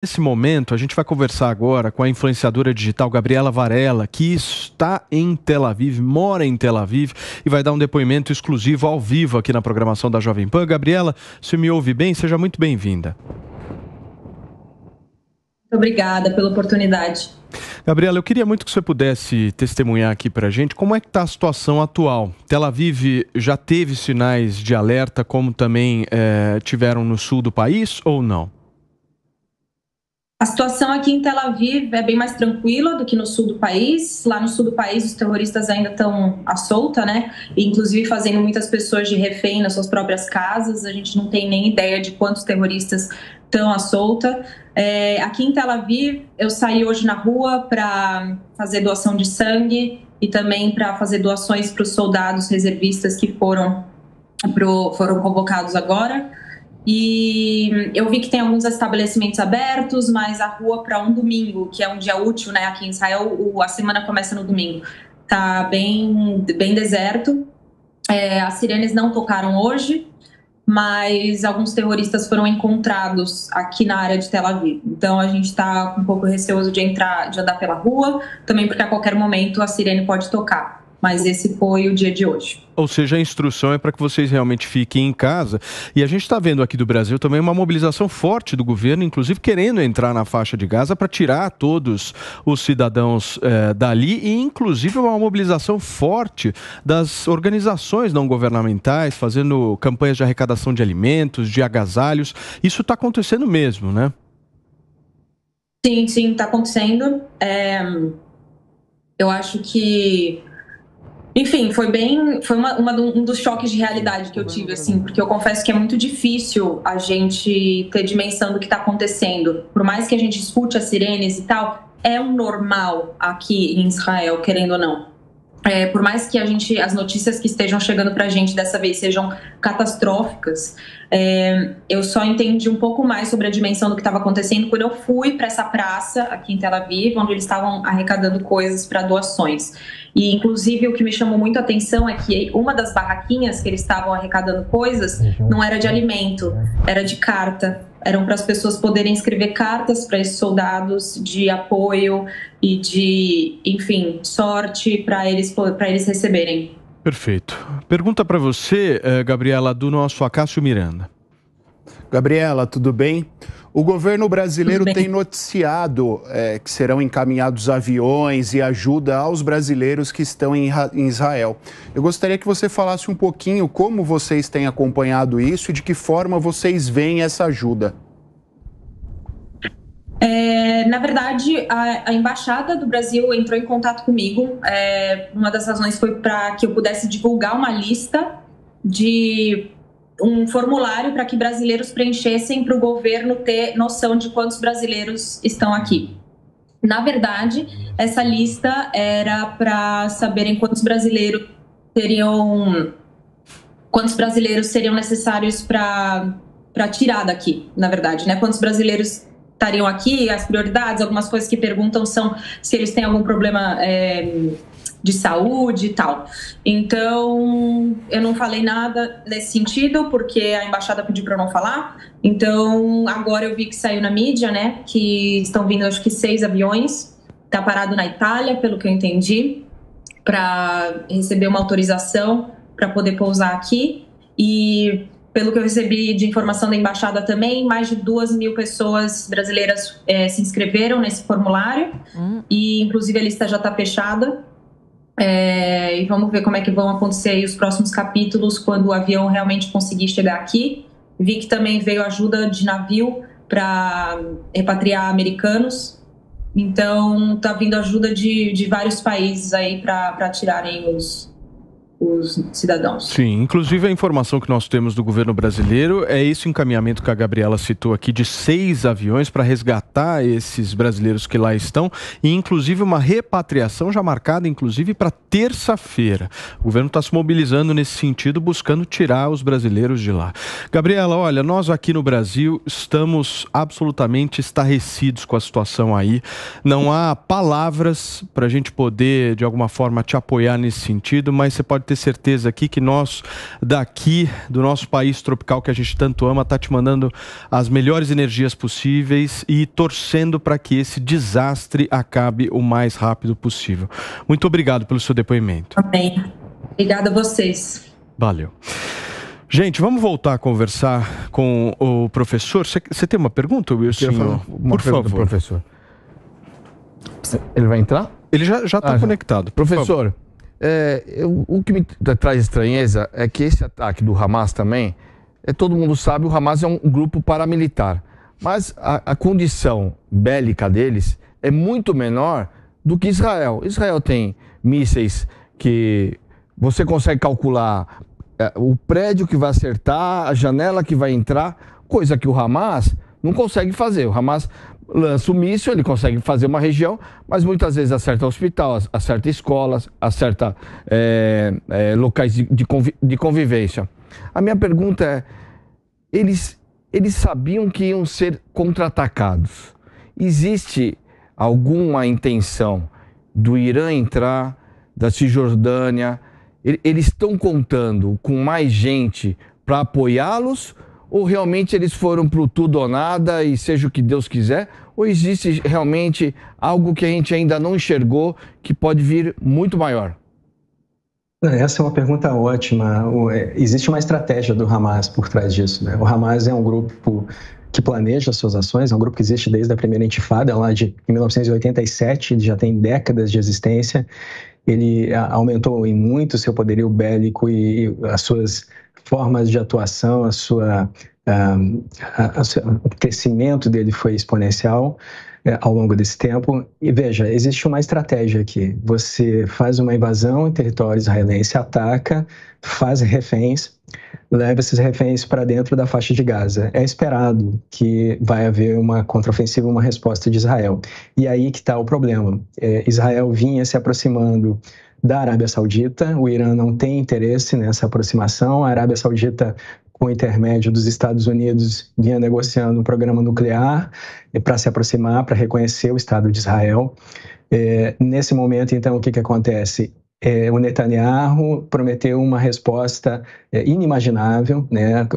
Nesse momento, a gente vai conversar agora com a influenciadora digital Gabriela Varela, que está em Tel Aviv, mora em Tel Aviv e vai dar um depoimento exclusivo ao vivo aqui na programação da Jovem Pan. Gabriela, se me ouve bem, seja muito bem-vinda. Muito obrigada pela oportunidade. Gabriela, eu queria muito que você pudesse testemunhar aqui para a gente como é que está a situação atual. Tel Aviv já teve sinais de alerta, como também tiveram no sul do país, ou não? A situação aqui em Tel Aviv é bem mais tranquila do que no sul do país. Lá no sul do país, os terroristas ainda estão à solta, né? Inclusive fazendo muitas pessoas de refém nas suas próprias casas. A gente não tem nem ideia de quantos terroristas estão à solta. Aqui em Tel Aviv, eu saí hoje na rua para fazer doação de sangue e também para fazer doações para os soldados reservistas que foram convocados agora. E eu vi que tem alguns estabelecimentos abertos, mas a rua para um domingo, que é um dia útil, né, aqui em Israel, a semana começa no domingo, tá bem deserto. As sirenes não tocaram hoje, mas alguns terroristas foram encontrados aqui na área de Tel Aviv. Então a gente está um pouco receoso de andar pela rua, também porque a qualquer momento a sirene pode tocar. Mas esse foi o dia de hoje. Ou seja, a instrução é para que vocês realmente fiquem em casa. E a gente está vendo aqui do Brasil também uma mobilização forte do governo, inclusive querendo entrar na faixa de Gaza para tirar todos os cidadãos dali e inclusive uma mobilização forte das organizações não governamentais, fazendo campanhas de arrecadação de alimentos, de agasalhos. Isso está acontecendo mesmo, né? Sim, está acontecendo. Eu acho que... Enfim, foi um dos choques de realidade que eu tive, assim, porque eu confesso que é muito difícil a gente ter dimensão do que está acontecendo. Por mais que a gente escute as sirenes e tal, é um normal aqui em Israel, querendo ou não. Por mais que as notícias que estejam chegando para a gente dessa vez sejam catastróficas, eu só entendi um pouco mais sobre a dimensão do que estava acontecendo quando eu fui para essa praça aqui em Tel Aviv, onde eles estavam arrecadando coisas para doações. E, inclusive, o que me chamou muito a atenção é que uma das barraquinhas que eles estavam arrecadando coisas não era de alimento, era de carta. Eram para as pessoas poderem escrever cartas para esses soldados de apoio e de, enfim, sorte para eles receberem. Perfeito. Pergunta para você, Gabriela, do nosso Acácio Miranda. Gabriela, tudo bem? O governo brasileiro tem noticiado que serão encaminhados aviões e ajuda aos brasileiros que estão em Israel. Eu gostaria que você falasse um pouquinho como vocês têm acompanhado isso e de que forma vocês veem essa ajuda. Na verdade, a Embaixada do Brasil entrou em contato comigo. Uma das razões foi para que eu pudesse divulgar uma lista de um formulário para que brasileiros preenchessem para o governo ter noção de quantos brasileiros estão aqui. Na verdade, essa lista era para saberem quantos brasileiros seriam necessários para tirar daqui, na verdade, né? Quantos brasileiros estariam aqui, as prioridades, algumas coisas que perguntam são se eles têm algum problema de saúde e tal. Então, eu não falei nada nesse sentido, porque a embaixada pediu para eu não falar. Então, agora eu vi que saiu na mídia, né, que estão vindo, acho que 6 aviões. Tá parado na Itália, pelo que eu entendi, para receber uma autorização para poder pousar aqui. E, pelo que eu recebi de informação da embaixada também, mais de 2.000 pessoas brasileiras se inscreveram nesse formulário. E, inclusive, a lista já está fechada. E vamos ver como é que vão acontecer aí os próximos capítulos quando o avião realmente conseguir chegar aqui. Vi que também veio ajuda de navio para repatriar americanos. Então, tá vindo ajuda de vários países aí para tirarem os cidadãos. Sim, inclusive a informação que nós temos do governo brasileiro é esse encaminhamento que a Gabriela citou aqui de 6 aviões para resgatar esses brasileiros que lá estão e inclusive uma repatriação já marcada inclusive para terça-feira. O governo está se mobilizando nesse sentido, buscando tirar os brasileiros de lá. Gabriela, olha, nós aqui no Brasil estamos absolutamente estarrecidos com a situação aí. Não há palavras para a gente poder de alguma forma te apoiar nesse sentido, mas você pode ter certeza aqui que nós, daqui do nosso país tropical que a gente tanto ama, tá te mandando as melhores energias possíveis e torcendo para que esse desastre acabe o mais rápido possível. Muito obrigado pelo seu depoimento. Amém. Obrigada a vocês. Valeu. Gente, vamos voltar a conversar com o professor. Você tem uma pergunta, Wilson? Por favor. Professor. Ele vai entrar? Ele já está conectado. Professor, o que me traz estranheza é que esse ataque do Hamas também, todo mundo sabe, o Hamas é um grupo paramilitar. Mas a condição bélica deles é muito menor do que Israel. Israel tem mísseis que você consegue calcular o prédio que vai acertar, a janela que vai entrar, coisa que o Hamas não consegue fazer. O Hamas lança o míssil, ele consegue fazer uma região, mas muitas vezes acerta hospital, acerta escolas, acerta locais de convivência. A minha pergunta é, eles sabiam que iam ser contra-atacados. Existe alguma intenção do Irã entrar, da Cisjordânia? Eles estão contando com mais gente para apoiá-los? Ou realmente eles foram para o tudo ou nada e seja o que Deus quiser? Ou existe realmente algo que a gente ainda não enxergou que pode vir muito maior? Essa é uma pergunta ótima. Existe uma estratégia do Hamas por trás disso, né? O Hamas é um grupo que planeja suas ações, é um grupo que existe desde a primeira intifada, lá de 1987, ele já tem décadas de existência. Ele aumentou em muito seu poderio bélico e as suas formas de atuação, o crescimento dele foi exponencial ao longo desse tempo. E veja, existe uma estratégia aqui. Você faz uma invasão em território israelense, ataca, faz reféns, leva esses reféns para dentro da faixa de Gaza. É esperado que vai haver uma contraofensiva, uma resposta de Israel. E aí que está o problema. Israel vinha se aproximando da Arábia Saudita, o Irã não tem interesse nessa aproximação, a Arábia Saudita, com o intermédio dos Estados Unidos, vinha negociando um programa nuclear para se aproximar, para reconhecer o Estado de Israel. Nesse momento, então, o que acontece? O Netanyahu prometeu uma resposta inimaginável, né?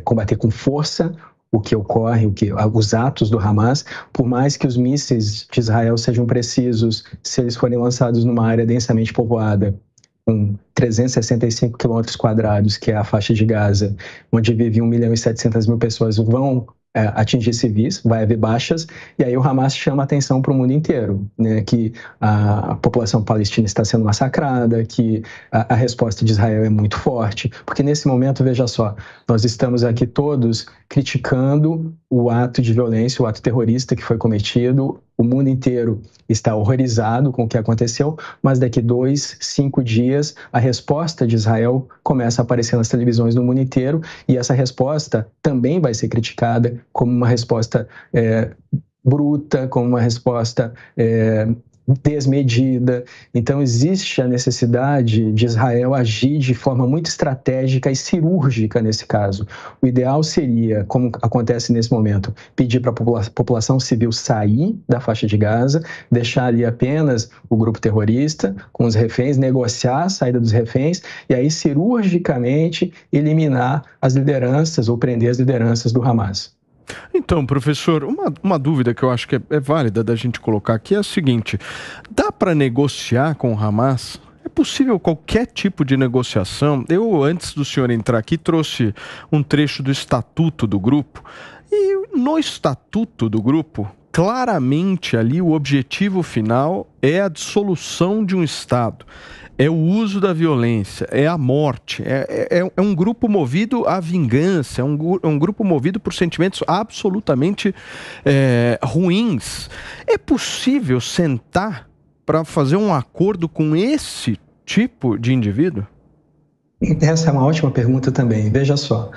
Combater com força o que ocorre, os atos do Hamas, por mais que os mísseis de Israel sejam precisos, se eles forem lançados numa área densamente povoada, com 365 quilômetros quadrados, que é a faixa de Gaza, onde vive 1.700.000 pessoas, vão atingir civis, vai haver baixas, e aí o Hamas chama a atenção para o mundo inteiro, né, que a população palestina está sendo massacrada, que a resposta de Israel é muito forte, porque nesse momento, veja só, nós estamos aqui todos criticando o ato de violência, o ato terrorista que foi cometido, o mundo inteiro está horrorizado com o que aconteceu, mas daqui 2, 5 dias, a resposta de Israel começa a aparecer nas televisões no mundo inteiro, e essa resposta também vai ser criticada como uma resposta bruta, como uma resposta desmedida. Então existe a necessidade de Israel agir de forma muito estratégica e cirúrgica nesse caso. O ideal seria, como acontece nesse momento, pedir para a população civil sair da faixa de Gaza, deixar ali apenas o grupo terrorista com os reféns, negociar a saída dos reféns e aí cirurgicamente eliminar as lideranças ou prender as lideranças do Hamas. Então, professor, uma dúvida que eu acho que é válida da gente colocar aqui é a seguinte: dá para negociar com o Hamas? É possível qualquer tipo de negociação? Eu, antes do senhor entrar aqui, trouxe um trecho do estatuto do grupo, e no estatuto do grupo, claramente ali o objetivo final é a dissolução de um Estado. É o uso da violência, é a morte, é um grupo movido à vingança, é um grupo movido por sentimentos absolutamente ruins. É possível sentar para fazer um acordo com esse tipo de indivíduo? Essa é uma ótima pergunta também. Veja só,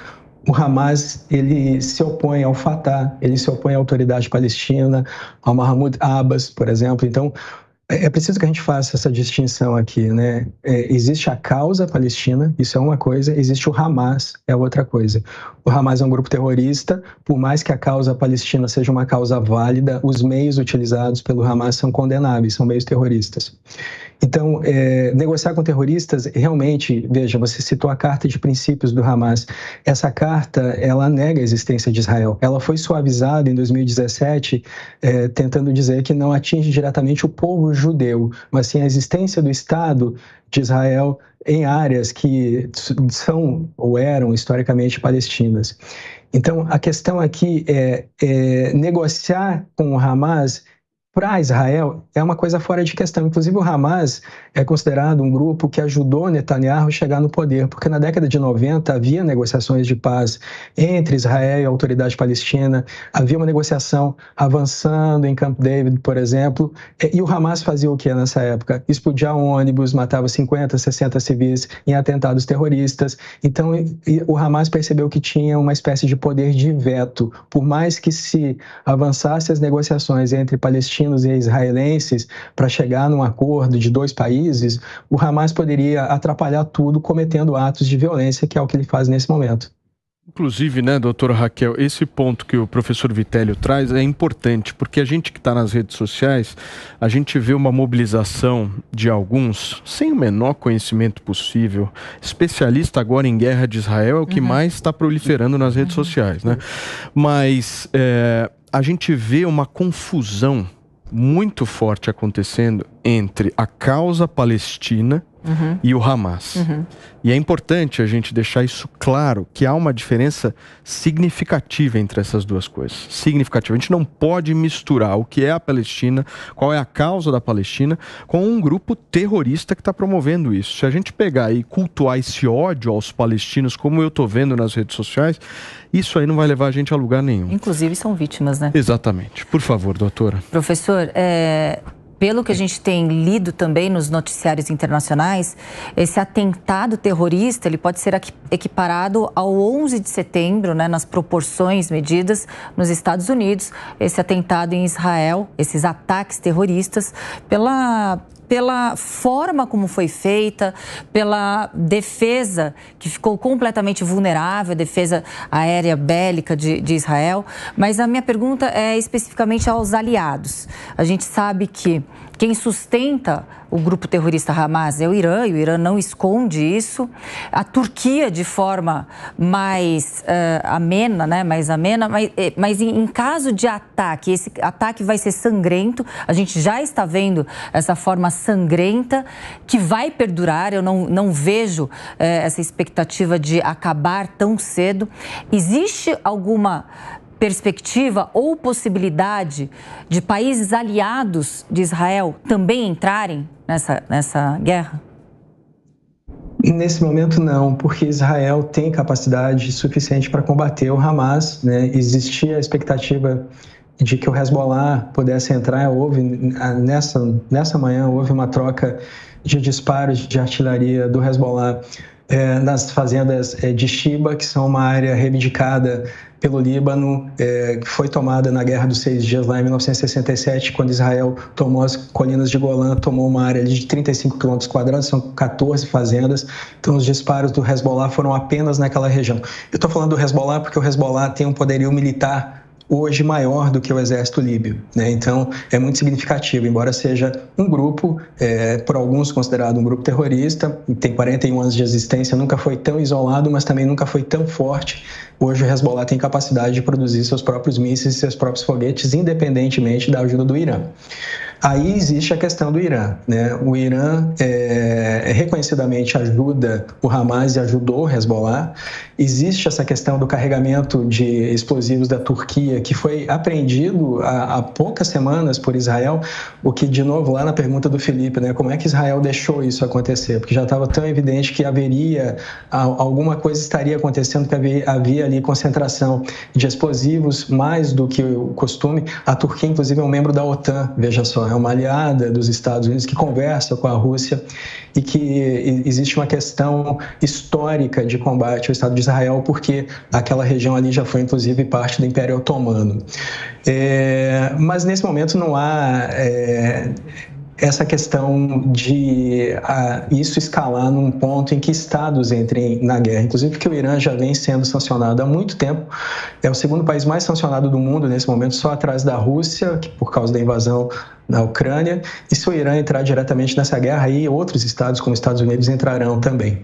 o Hamas, ele se opõe ao Fatah, ele se opõe à autoridade palestina, ao Mahmoud Abbas, por exemplo. Então, é preciso que a gente faça essa distinção aqui, né? Existe a causa palestina, isso é uma coisa, existe o Hamas, é outra coisa. O Hamas é um grupo terrorista, por mais que a causa palestina seja uma causa válida, os meios utilizados pelo Hamas são condenáveis, são meios terroristas. Então, negociar com terroristas, realmente, veja, você citou a Carta de Princípios do Hamas. Essa carta, ela nega a existência de Israel. Ela foi suavizada em 2017, tentando dizer que não atinge diretamente o povo judeu, mas sim a existência do Estado de Israel em áreas que são ou eram historicamente palestinas. Então, a questão aqui é negociar com o Hamas para Israel é uma coisa fora de questão. Inclusive, o Hamas é considerado um grupo que ajudou Netanyahu a chegar no poder, porque na década de 90 havia negociações de paz entre Israel e a autoridade palestina, havia uma negociação avançando em Camp David, por exemplo, e o Hamas fazia o que nessa época? Explodia ônibus, matava 50, 60 civis em atentados terroristas. Então, o Hamas percebeu que tinha uma espécie de poder de veto. Por mais que se avançasse as negociações entre palestinos e israelenses para chegar num acordo de 2 países, o Hamas poderia atrapalhar tudo cometendo atos de violência, que é o que ele faz nesse momento. Inclusive, né, doutora Raquel, esse ponto que o professor Vitélio traz é importante, porque a gente que está nas redes sociais, a gente vê uma mobilização de alguns, sem o menor conhecimento possível, especialista agora em guerra de Israel, é o que mais está proliferando nas redes sociais, né? Mas a gente vê uma confusão muito forte acontecendo entre a causa palestina e o Hamas. E é importante a gente deixar isso claro, que há uma diferença significativa entre essas duas coisas. Significativa. A gente não pode misturar o que é a Palestina, qual é a causa da Palestina, com um grupo terrorista que está promovendo isso. Se a gente pegar e cultuar esse ódio aos palestinos, como eu estou vendo nas redes sociais, isso aí não vai levar a gente a lugar nenhum. Inclusive são vítimas, né? Exatamente. Por favor, doutora. Professor, pelo que a gente tem lido também nos noticiários internacionais, esse atentado terrorista ele pode ser equiparado ao 11 de setembro, né, nas proporções medidas nos Estados Unidos, esse atentado em Israel, esses ataques terroristas, pela forma como foi feita, pela defesa que ficou completamente vulnerável, a defesa aérea bélica de Israel. Mas a minha pergunta é especificamente aos aliados. A gente sabe que quem sustenta o grupo terrorista Hamas é o Irã, e o Irã não esconde isso. A Turquia, de forma mais amena, né? Mas em caso de ataque, esse ataque vai ser sangrento. A gente já está vendo essa forma sangrenta que vai perdurar. Eu não vejo essa expectativa de acabar tão cedo. Existe alguma perspectiva ou possibilidade de países aliados de Israel também entrarem nessa guerra? Nesse momento não, porque Israel tem capacidade suficiente para combater o Hamas, né? Existia a expectativa de que o Hezbollah pudesse entrar. Nessa manhã houve uma troca de disparos de artilharia do Hezbollah nas fazendas de Shiba, que são uma área reivindicada pelo Líbano, que foi tomada na Guerra dos 6 Dias, lá em 1967, quando Israel tomou as colinas de Golã, tomou uma área de 35 km², são 14 fazendas. Então, os disparos do Hezbollah foram apenas naquela região. Eu estou falando do Hezbollah porque o Hezbollah tem um poderio militar hoje maior do que o exército líbio, né? Então, é muito significativo, embora seja um grupo, por alguns considerado um grupo terrorista, tem 41 anos de existência, nunca foi tão isolado, mas também nunca foi tão forte. Hoje o Hezbollah tem capacidade de produzir seus próprios mísseis e seus próprios foguetes, independentemente da ajuda do Irã. Aí existe a questão do Irã, né? O Irã reconhecidamente ajuda o Hamas e ajudou o Hezbollah. Existe essa questão do carregamento de explosivos da Turquia, que foi apreendido há poucas semanas por Israel, o que, de novo, lá na pergunta do Felipe, né? Como é que Israel deixou isso acontecer? Porque já estava tão evidente que alguma coisa estaria acontecendo, que havia ali concentração de explosivos, mais do que o costume. A Turquia, inclusive, é um membro da OTAN, veja só, é uma aliada dos Estados Unidos que conversa com a Rússia e que existe uma questão histórica de combate ao Estado de Israel, porque aquela região ali já foi, inclusive, parte do Império Otomano. Mas, nesse momento, não há essa questão de isso escalar num ponto em que estados entrem na guerra. Inclusive porque o Irã já vem sendo sancionado há muito tempo. É o segundo país mais sancionado do mundo nesse momento, só atrás da Rússia, que por causa da invasão na Ucrânia, e se o Irã entrar diretamente nessa guerra, aí outros estados, como Estados Unidos, entrarão também.